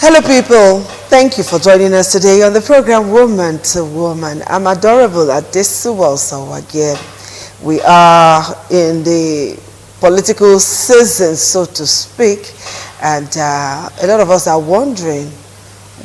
Hello people, thank you for joining us today on the program Woman to Woman. I'm adorable Adesuwa Osawage. We are in the political season, so to speak, and a lot of us are wondering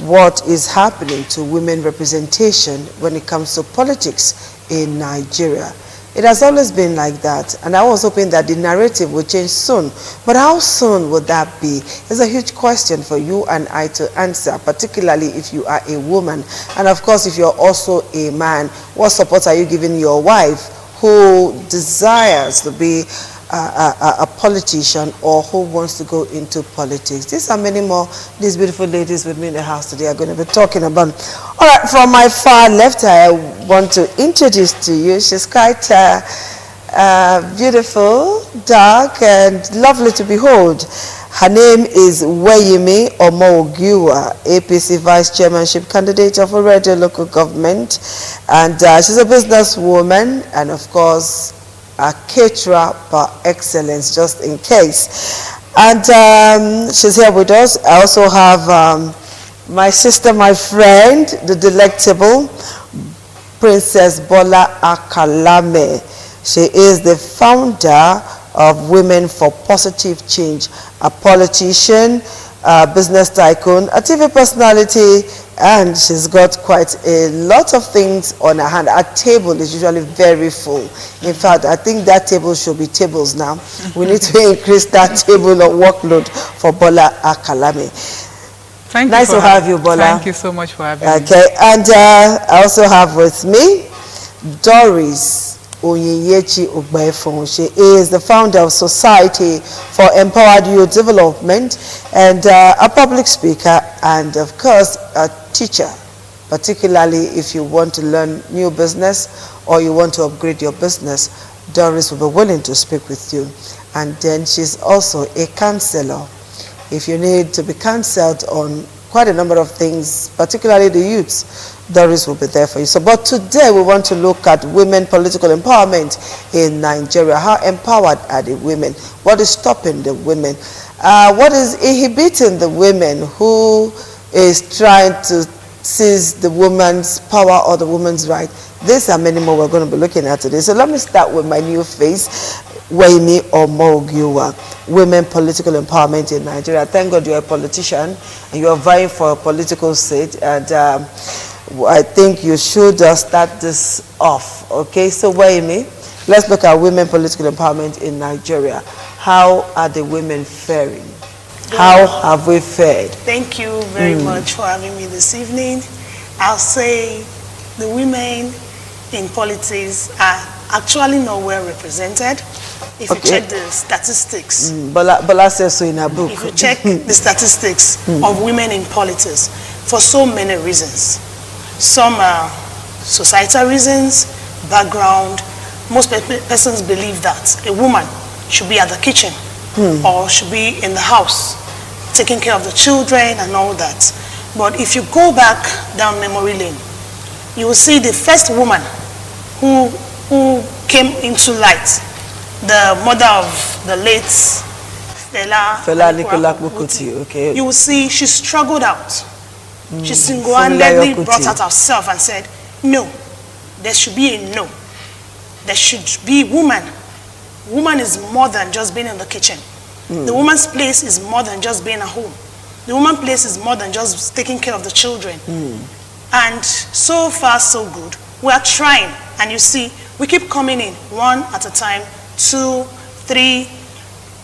what is happening to women representation when it comes to politics in Nigeria. It has always been like that, and I was hoping that the narrative would change soon. But how soon would that be? It's a huge question for you and I to answer, particularly if you are a woman. And of course, if you're also a man, what support are you giving your wife who desires to be a politician or who wants to go into politics? These are many more these beautiful ladies with me in the house today are going to be talking about. All right, from my far left, I want to introduce to you, she's quite beautiful, dark, and lovely to behold. Her name is Weyemi Omogiwa, APC Vice Chairmanship candidate of Oredo local government. And she's a businesswoman and, of course, a caterer par excellence, just in case. And she's here with us. I also have my sister, my friend, the delectable Princess Bola Akalame. She is the founder of Women for Positive Change, a politician, a business tycoon, a TV personality, and she's got quite a lot of things on her hand. Her table is usually very full. In fact, I think that table should be tables now. We need to increase that table of workload for Bola Akalame. Thank nice you to have you, Bola. Thank you so much for having me. Okay, and I also have with me Doris Oyinyechi Ogbaefon. She is the founder of Society for Empowered Youth Development and a public speaker and, of course, a teacher, particularly if you want to learn new business or you want to upgrade your business. Doris will be willing to speak with you. And then she's also a counselor. If you need to be counseled on quite a number of things, particularly the youths, Doris will be there for you. So, but today we want to look at women political empowerment in Nigeria. How empowered are the women? What is stopping the women? What is inhibiting the women who is trying to seize the woman's power or the woman's right? These are many more we're going to be looking at today. So let me start with my new face, Weyemi Omogiwa, Women Political Empowerment in Nigeria. Thank God you're a politician and you're vying for a political seat, and I think you should start this off. Okay, so Weyemi, let's look at women political empowerment in Nigeria. How are the women faring? How have we fared? Thank you very much for having me this evening. I'll say the women in politics are actually not well represented. If you check the statistics. Bola says so in her book. If you check the statistics of women in politics, for so many reasons. Some are societal reasons, background. Most persons believe that a woman should be at the kitchen or should be in the house, taking care of the children and all that. But if you go back down memory lane, you will see the first woman who came into light, the mother of the late Fela Anikulapo Kuti. Okay. You will see she struggled out. She single-handedly brought out herself and said, no, there should be a no. There should be woman. Woman is more than just being in the kitchen. The woman's place is more than just being at home. The woman's place is more than just taking care of the children. And so far, so good. We are trying. And you see, we keep coming in one at a time, 2, 3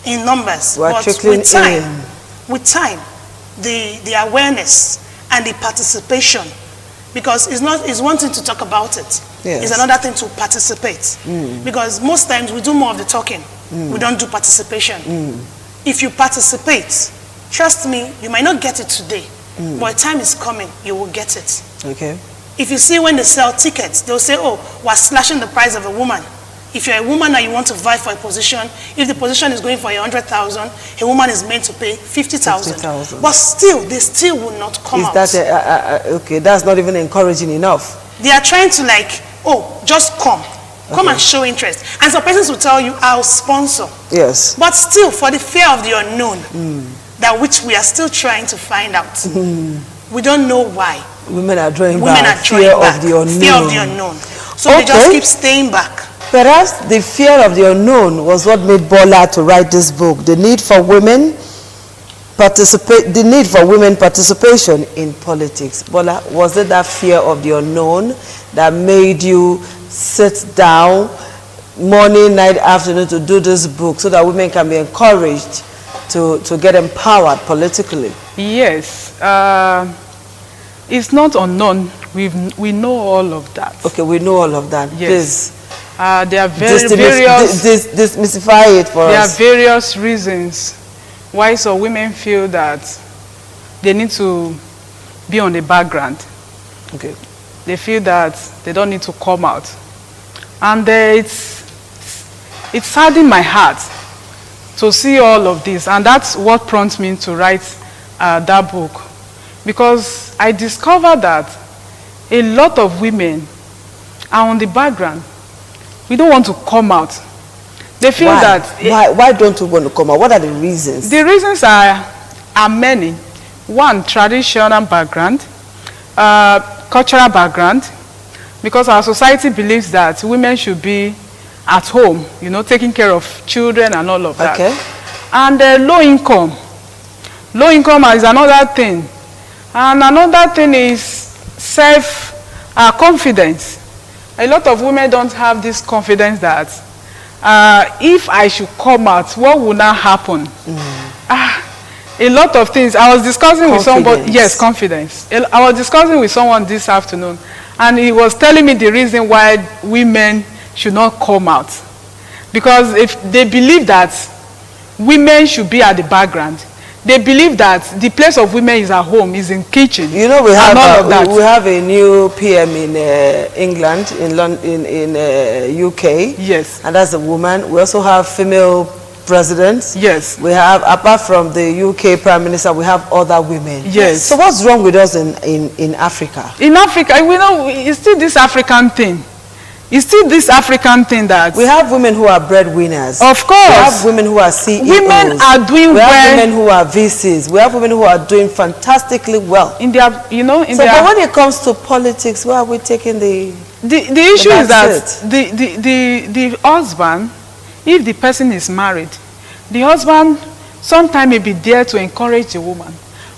in numbers. But with time, the awareness and the participation, because it's one thing to talk about it. Yes. It's another thing to participate. Because most times we do more of the talking. We don't do participation. If you participate, trust me, you might not get it today, but time is coming, you will get it. Okay. If you see when they sell tickets, they'll say, oh, we're slashing the price of a woman. If you're a woman and you want to vie for a position, if the position is going for 100,000, a woman is meant to pay 50,000. But still, they still will not come out. Is that okay? That's not even encouraging enough. They are trying to like, oh, just come. Come and show interest. And some persons will tell you, I'll sponsor. Yes. But still, for the fear of the unknown, that which we are still trying to find out. We don't know why. Women are drawing Women back. are drawing Fear back. of the unknown. Fear of the unknown. So they just keep staying back. Perhaps the fear of the unknown was what made Bola to write this book. The need for women participation in politics. Bola, was it that fear of the unknown that made you sit down morning, night, afternoon to do this book so that women can be encouraged to get empowered politically? Yes. It's not unknown. We know all of that. Okay, we know all of that. Yes. Please. There are various Demystify it for us. There are various reasons why some women feel that they need to be on the background. Okay. They feel that they don't need to come out. And it's saddened my heart to see all of this. And that's what prompts me to write that book. Because I discovered that a lot of women are on the background. We don't want to come out. They feel why don't you want to come out? What are the reasons? The reasons are many. One, traditional background, cultural background, because our society believes that women should be at home, you know, taking care of children and all of that. Okay. And low income. Low income is another thing. And another thing is self-confidence. A lot of women don't have this confidence that if I should come out, what will now happen? A lot of things. I was discussing with somebody. Yes, confidence. I was discussing with someone this afternoon, and he was telling me the reason why women should not come out. Because if they believe that women should be at the background, they believe that the place of women is at home, is in kitchen. You know, we have a new PM in England, in UK. Yes. And that's a woman. We also have female presidents. Yes. We have, apart from the UK Prime Minister, we have other women. Yes. So what's wrong with us in Africa? In Africa, we know it's still this African thing. It's still this African thing that... We have women who are breadwinners. Of course. We have women who are CEOs. Women are doing well. We have women who are VCs. We have women who are doing fantastically well. In their, but when it comes to politics, where are we taking the issue is that the husband, if the person is married, the husband sometimes may be there to encourage the woman.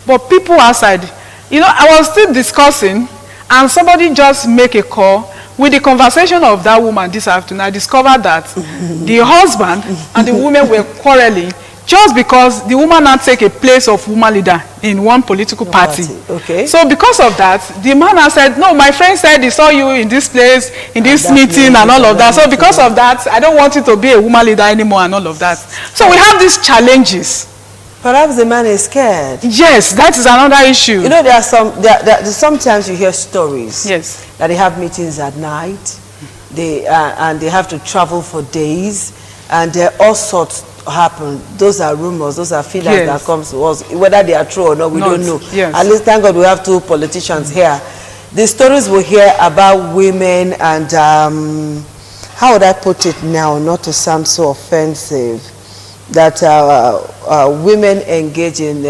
But people outside, I was still discussing, and somebody just make a call. With the conversation of that woman this afternoon, I discovered that the husband and the woman were quarreling just because the woman now take a place of woman leader in one political party. Okay. So because of that, the man has said, no, my friend said he saw you in this place, in this meeting and all of that. So because of that, I don't want you to be a woman leader anymore and all of that. So we have these challenges. Perhaps the man is scared. Yes, that is another issue. You know, sometimes you hear stories. Yes. That they have meetings at night, and they have to travel for days, and all sorts happen. Those are rumors, those are feelings that come to us. Whether they are true or not, we don't know. Yes. At least, thank God, we have two politicians here. The stories we hear about women and, how would I put it now, not to sound so offensive, that women engage in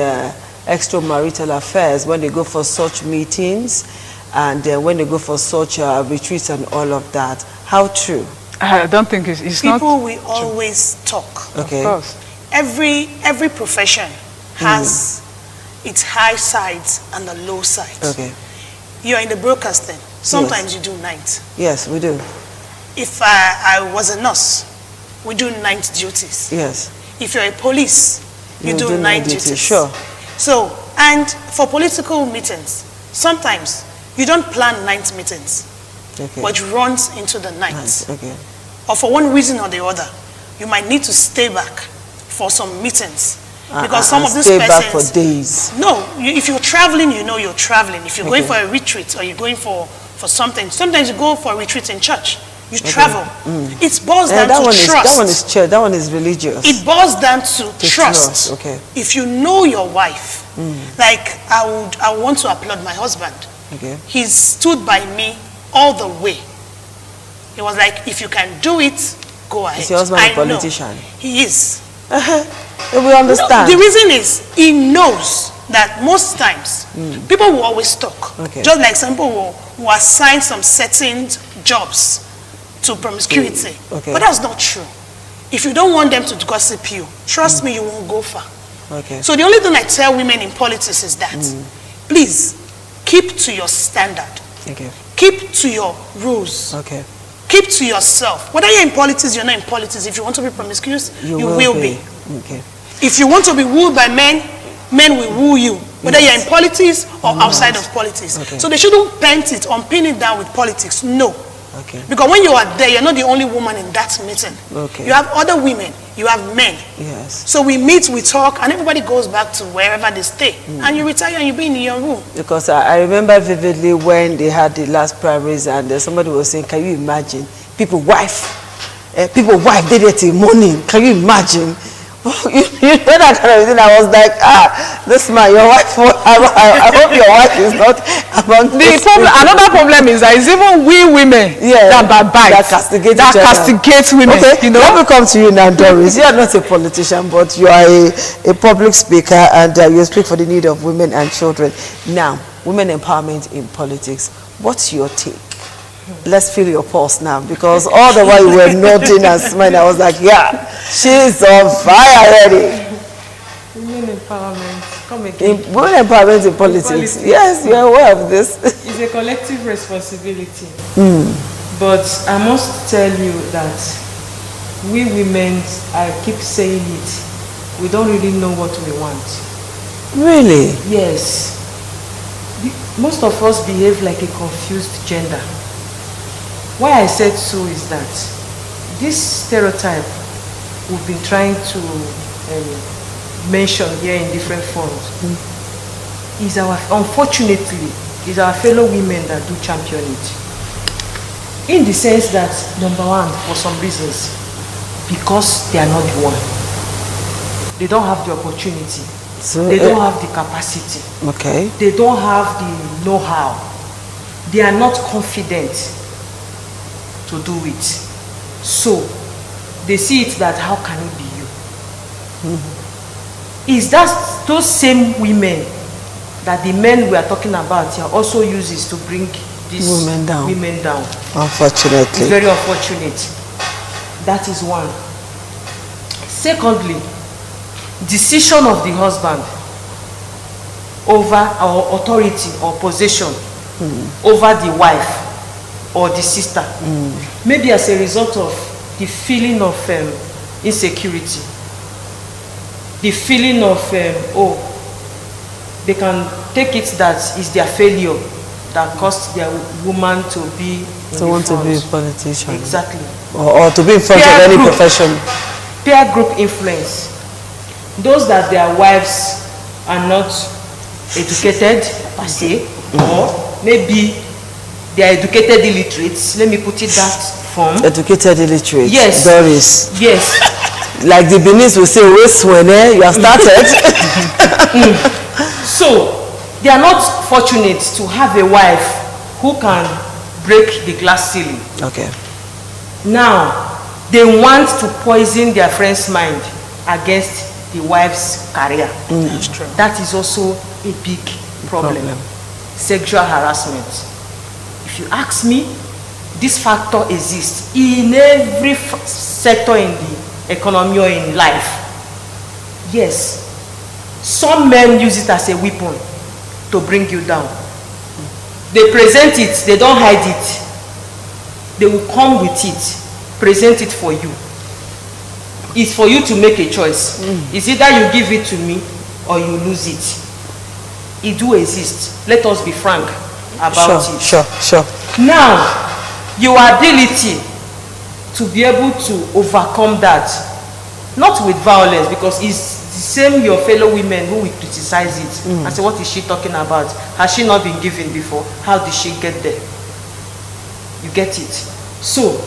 extramarital affairs when they go for such meetings and when they go for such retreats and all of that. How true? I don't think it's not People will always talk. Okay. Of course. Every profession has its high sides and the low sides. Okay. You're in the broadcasting. Sometimes you do night. Yes, we do. If I was a nurse, we do night duties. Yes. If you're a police, you do night duties. Sure. So, and for political meetings, sometimes you don't plan night meetings, but it runs into the night. Okay. Or for one reason or the other, you might need to stay back for some meetings. Because some of these stay persons... back for days. No, if you're traveling, you know you're traveling. If you're going for a retreat or you're going for something, sometimes you go for a retreat in church. You travel. It boils down to trust. That one is church. That one is religious. It boils down to trust. Okay. If you know your wife, like I want to applaud my husband. Okay. He stood by me all the way. He was like, if you can do it, go ahead. Is your husband a politician? He is. We understand. The reason is he knows that most times people will always talk. Okay. Just like some people will assign some certain jobs to promiscuity. Okay. But that's not true. If you don't want them to gossip you, trust me, you won't go far. Okay. So the only thing I tell women in politics is that, please, keep to your standard. Okay. Keep to your rules. Okay. Keep to yourself. Whether you're in politics, you're not in politics. If you want to be promiscuous, you will be. Okay. If you want to be wooed by men, men will woo you. Whether you're in politics or outside of politics. Okay. So they shouldn't paint it or pin it down with politics. No. Okay. Because when you are there, you're not the only woman in that meeting. Okay. You have other women. You have men. Yes. So we meet, we talk, and everybody goes back to wherever they stay. And you retire and you be in your room. Because I remember vividly when they had the last primaries and somebody was saying, can you imagine? People wife did it till morning. Can you imagine? You know that kind of thing. I was like, this man, your wife, I hope your wife is not among The problem, another problem is that it's even we women that bite, that castigate women. Okay, you know? let me come to you now, Doris. You are not a politician, but you are a public speaker, and you speak for the need of women and children. Now, women empowerment in politics. What's your take? Let's feel your pulse now, because all the while you were nodding and smiling, I was like, yeah, she's on fire already. Women empowerment, come again. Women empowerment in politics. Yes, you're aware of this. It's a collective responsibility. But I must tell you that we women, I keep saying it, we don't really know what we want. Really? Yes. Most of us behave like a confused gender. Why I said so is that this stereotype we've been trying to mention here in different forms is unfortunately, is our fellow women that do champion it. In the sense that, number one, for some reasons, because they are not the one. They don't have the opportunity. So, they don't have the capacity. Okay. They don't have the know-how. They are not confident to do it. So they see it that how can it be you? Is that those same women that the men we are talking about here also uses to bring these women down? Unfortunately. It's very unfortunate. That is one. Secondly, decision of the husband over our authority or possession over the wife or the sister, maybe as a result of the feeling of insecurity, the feeling of they can take it that it's their failure that caused their woman to be to be a politician. Exactly. Or to be in front of any profession. Peer group influence. Those that their wives are not educated per se, or maybe they are educated illiterates. Let me put it that form. Educated illiterates. Yes. Doris. Yes. Like the Benin will say, you have started. So, they are not fortunate to have a wife who can break the glass ceiling. Okay. Now, they want to poison their friend's mind against the wife's career. That's true. That is also a big problem. Sexual harassment. If you ask me, this factor exists in every sector in the economy or in life. Yes. Some men use it as a weapon to bring you down. They present it, they don't hide it. They will come with it, present it for you. It's for you to make a choice. It's either you give it to me or you lose it. It do exist. Let us be frank about it. Sure. Now, your ability to be able to overcome that, not with violence, because it's the same your fellow women who will criticize it and say, what is she talking about? Has she not been given before? How did she get there? You get it? So,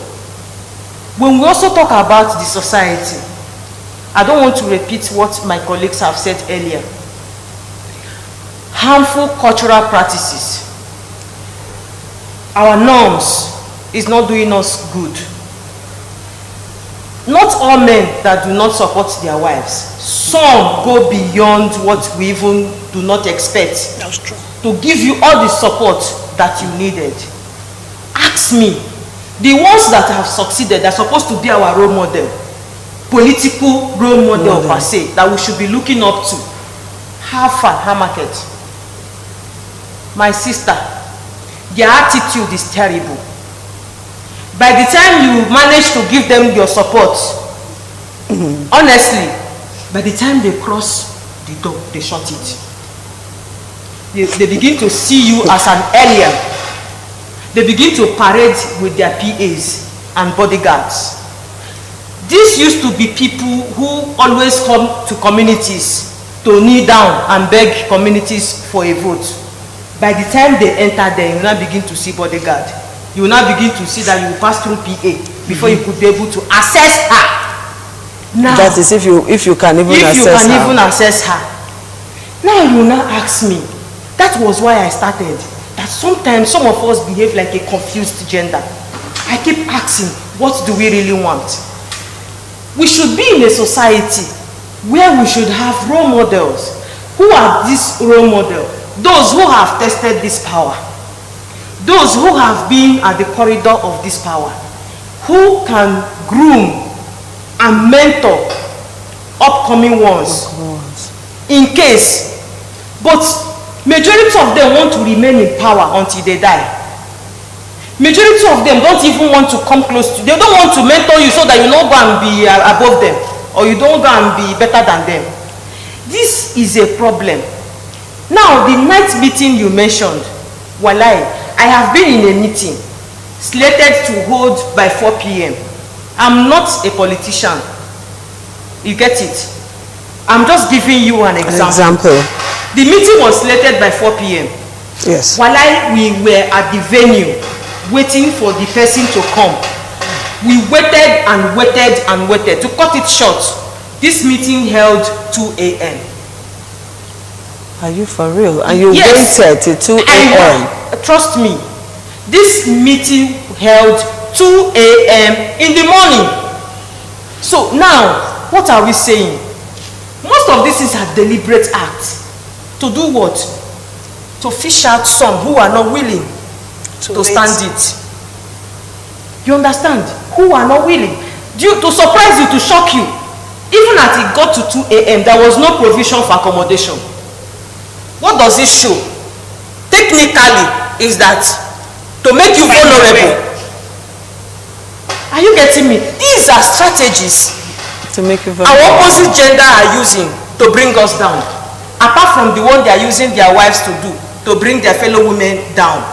when we also talk about the society, I don't want to repeat what my colleagues have said earlier. Harmful cultural practices. Our norms is not doing us good. not all men that do not support their wives. Some go beyond what we even do not expect. That's true. To give you all the support that you needed. Ask me, the ones that have succeeded are supposed to be our role model, political role model per se, that we should be looking up to. How far, how market? My sister, their attitude is terrible. By the time you manage to give them your support, honestly, by the time they cross the door, they shut it. They begin to see you as an alien. They begin to parade with their PAs and bodyguards. These used to be people who always come to communities to kneel down and beg communities for a vote. By the time they enter there, you now begin to see bodyguard. You will now begin to see that you will pass through PA before you could be able to assess her. Now, that is if you can even assess her. Now you now ask me. That was why I started. That sometimes some of us behave like a confused gender. I keep asking, what do we really want? We should be in a society where we should have role models. Who are these role models? Those who have tested this power. Those who have been at the corridor of this power. Who can groom and mentor upcoming ones. In case. But majority of them want to remain in power until they die. Majority of them don't even want to come close to, they don't want to mentor you so that you don't go and be above them, or you don't go and be better than them. This is a problem. Now, the night meeting you mentioned, Walai, I have been in a meeting slated to hold by 4 p.m. I'm not a politician. You get it? I'm just giving you an example. The meeting was slated by 4 p.m. Yes. While we were at the venue waiting for the person to come, we waited and waited and waited. To cut it short, this meeting held 2 a.m. Are you for real? And you Yes. waited till 2 a.m. Trust me, this meeting held 2 a.m. in the morning. So now, what are we saying? Most of this is a deliberate act. To do what? To fish out some who are not willing to stand it. You understand? Who are not willing. To surprise you, to shock you. Even as it got to 2 a.m., there was no provision for accommodation. What does it show? Technically, is that to make you vulnerable. Are you getting me? These are strategies To make you our opposite gender are using to bring us down. Apart from the one they are using their wives to do, to bring their fellow women down.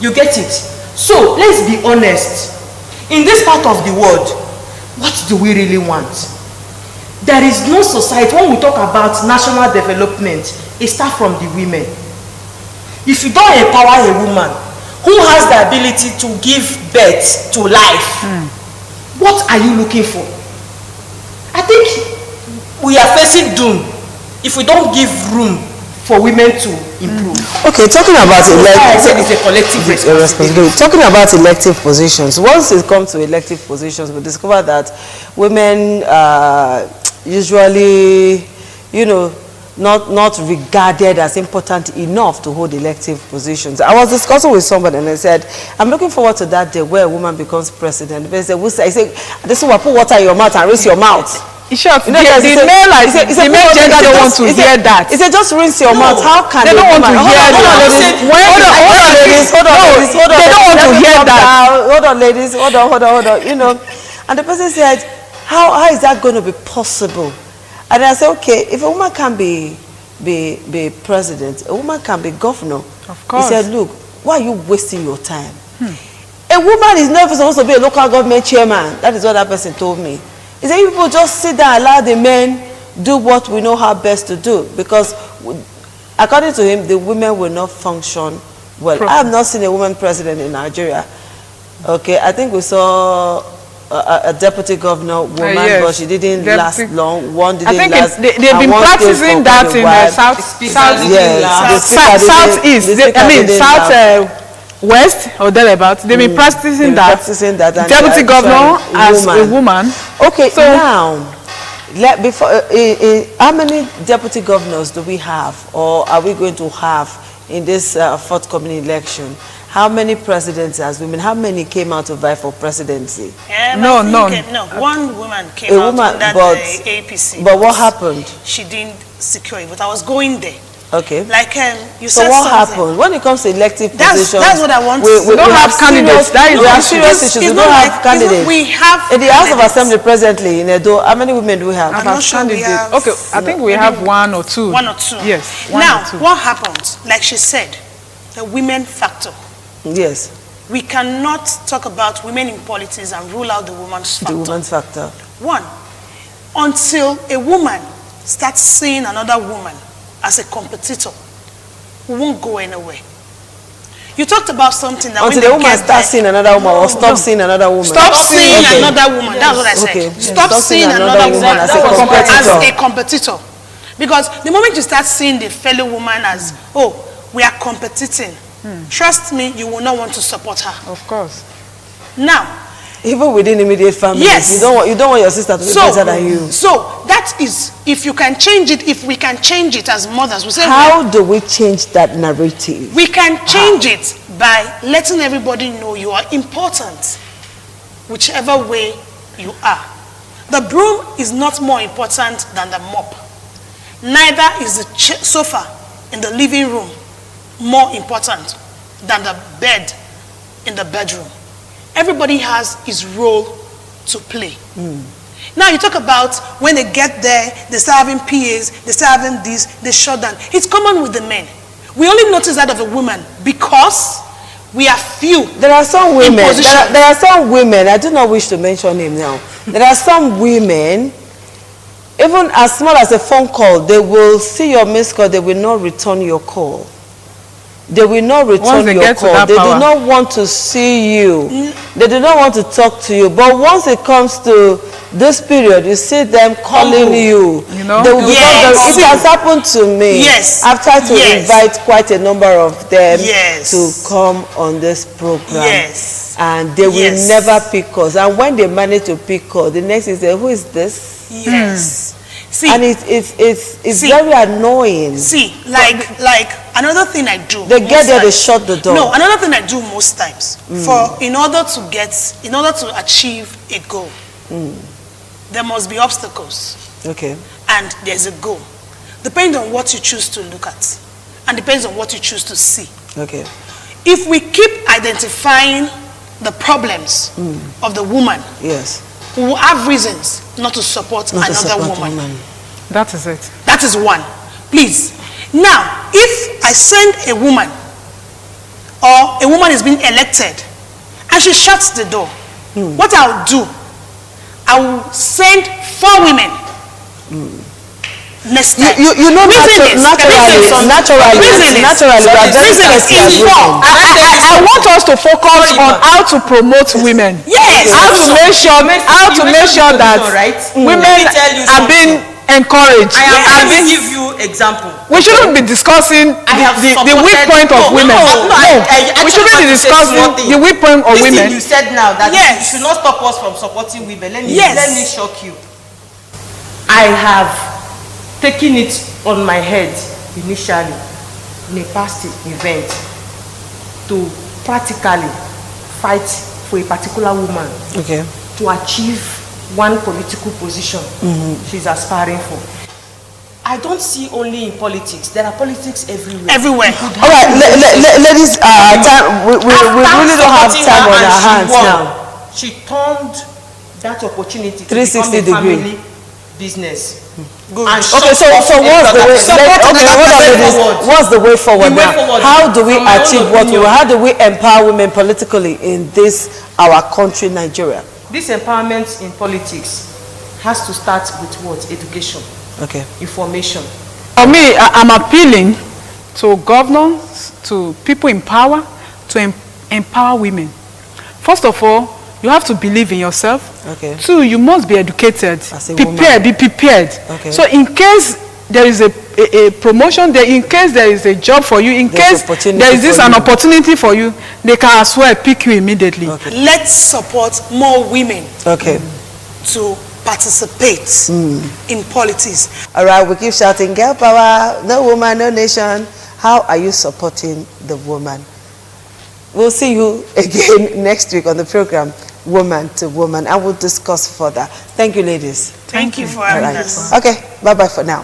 You get it? So, let's be honest. In this part of the world, what do we really want? There is no society, when we talk about national development, it starts from the women. If you don't empower a woman who has the ability to give birth to life, what are you looking for? I think we are facing doom if we don't give room for women to improve. Okay, talking about it's a collective responsibility. Talking about elective positions, once it comes to elective positions, we discover that women usually, not regarded as important enough to hold elective positions. I was discussing with somebody and I said, I'm looking forward to that day where a woman becomes president. They said, I said, this will put water in your mouth and rinse your mouth. In short, the male gender don't want to hear that. He said, just rinse your mouth. How can they don't want to hear that? Hold on, ladies. Hold on. And the person said, how is that going to be possible? And I said, okay, if a woman can be president, a woman can be governor. Of course. He said, look, why are you wasting your time? A woman is never supposed to be a local government chairman. That is what that person told me. He said, you people just sit down and allow the men do what we know how best to do. Because according to him, the women will not function well. I have not seen a woman president in Nigeria. Okay, I think we saw a deputy governor woman, yes. but she didn't last long. One didn't I think last. they've been practicing that in the southwest or thereabouts. They've been practicing that. Deputy governor as a woman. Okay, So- now, how many deputy governors do we have, or are we going to have in this forthcoming election? How many presidents as women? How many came out to vie for presidency? No, No. One woman came A out woman, under but- the APC. But what happened? She didn't secure it, but I was going there. Okay. Like you So said what something. happened when it comes to elective That's positions? what I want We, to we, say. don't we have candidates. That is we the have issue. serious issues. We It's don't not have like- candidates. We have In the House of candidates. Assembly presently in Edo, how many women do we have? I'm not sure we have- Okay, I think we have one or two. One or two. Yes, one Now, or two. what happens? Like she said, the women factor. Yes, We cannot talk about women in politics and rule out the woman's factor. the women's factor. One, until a woman starts seeing another woman as a competitor, we won't go anywhere. You talked about something that Until when the they woman get starts seeing another woman or stop seeing another woman. Stop seeing Okay. another woman. That's what I said. Okay. Stop seeing another woman as a as competitor. a competitor. Because the moment you start seeing the fellow woman as, oh, we are competing, trust me, you will not want to support her. Of course. Now, Even within immediate families, Yes. you don't want your sister to be better than you. so that is, if you can change it, if we can change it as mothers, we say, How do we change that narrative? we can change it by letting everybody know you are important, whichever way you are. The broom is not more important than the mop. Neither is the sofa in the living room more important than the bed in the bedroom. Everybody has his role to play. Now you talk about when they get there, they start having PAs, they start having this, they shut down. It's common with the men. We only notice that of a woman because we are few. There are some women, position. there are some women, I do not wish to mention him now. There are some women, even as small as a phone call, they will see your missed call, they will not return your call. They will not Once return they your get to call. that They power. do not want to see you. They do not want to talk to you. But once it comes to this period, you see them calling you. You know? They will become Yes. very- it has happened to me. Yes. I've tried to Yes. invite quite a number of them Yes. to come on this program. Yes. And they will Yes. never pick us. And when they manage to pick us, the next is, who is this? Yes. See, And it's See. very annoying. see, like another thing I do. They most get there, they times- shut the door. No, another thing I do most times in order to achieve a goal, there must be obstacles Okay. and there's a goal. Depends on what you choose to look at, and depends on what you choose to see. Okay. If we keep identifying the problems of the woman, Yes. we will have reasons not to support Not to another support woman. That is it. That is one. Please. Now, if I send a woman or a woman is being elected and she shuts the door, what I'll do, I will send 4 women next time. You know, naturally, we are very thirsty as women. I want us to focus on how to promote women. Yes. How to make sure that women Let me tell you are being encouraged. I will give you example. We shouldn't be discussing the weak point of women. We shouldn't be discussing the weak point of This thing women. you said now that Yes. you should not stop us from supporting women. Let me Yes. shock you. I have taken it on my head initially in a past event to practically fight for a particular woman Okay. to achieve one political position she's aspiring for. I don't see only in politics. There are politics everywhere. Everywhere. All right, ladies, time, we really don't have time on our hands now. She turned that opportunity to 360 become a degree. family business. Good. And Okay, so what's the way? What's the way forward The way now? forward, How do we from my own achieve what we opinion. want? How do we empower women politically in this our country, Nigeria? This empowerment in politics has to start with what? Education, Okay. information. For me, I'm appealing to governors, to people in power, to empower women. First of all, you have to believe in yourself. Okay. 2, you must be educated. As a Prepared, be prepared. Okay. So in case there is a promotion, in case there is a job for you, in There's case opportunity there is for an you. opportunity for you, they can as well pick you immediately. Okay. Let's support more women Okay. to participate in politics. All right, we keep shouting, girl power, no woman, no nation. How are you supporting the woman? We'll see you again next week on the program, Woman to Woman, and we'll discuss further. Thank you, ladies. Thank you for having us. Okay, bye-bye for now.